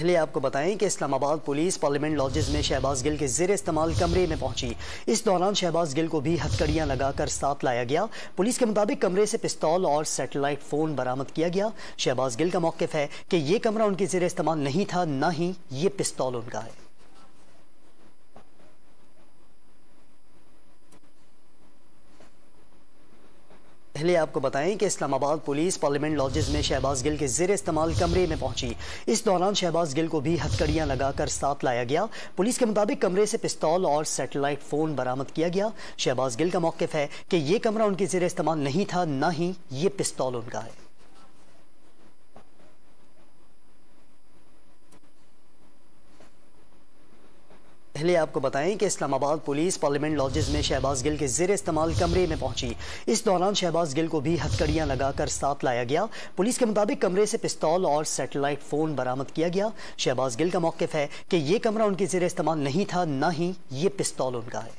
पहले आपको बताएं कि इस्लामाबाद पुलिस पार्लियामेंट लॉजेस में शहबाज गिल के ज़ेर इस्तेमाल कमरे में पहुंची। इस दौरान शहबाज गिल को भी हथकड़ियां लगाकर साथ लाया गया। पुलिस के मुताबिक कमरे से पिस्तौल और सैटेलाइट फोन बरामद किया गया। शहबाज गिल का मौक़िफ़ है कि यह कमरा उनके ज़ेर इस्तेमाल नहीं था, न ही ये पिस्तौल उनका है। पहले आपको बताएं कि इस्लामाबाद पुलिस पार्लियामेंट लॉजेस में शहबाज गिल के ज़ेर इस्तेमाल कमरे में पहुंची। इस दौरान शहबाज गिल को भी हथकड़ियां लगाकर साथ लाया गया। पुलिस के मुताबिक कमरे से पिस्तौल और सैटेलाइट फोन बरामद किया गया। शहबाज गिल का मौक़िफ़ है कि यह कमरा उनके ज़ेर इस्तेमाल नहीं था, न ही ये पिस्तौल उनका है। पहले आपको बताएं कि इस्लामाबाद पुलिस पार्लियामेंट लॉजेस में शहबाज गिल के ज़ेर इस्तेमाल कमरे में पहुंची। इस दौरान शहबाज गिल को भी हथकड़ियां लगाकर साथ लाया गया। पुलिस के मुताबिक कमरे से पिस्तौल और सैटेलाइट फोन बरामद किया गया। शहबाज गिल का मौक़िफ़ है कि यह कमरा उनके ज़ेर इस्तेमाल नहीं था, न ही ये पिस्तौल उनका है।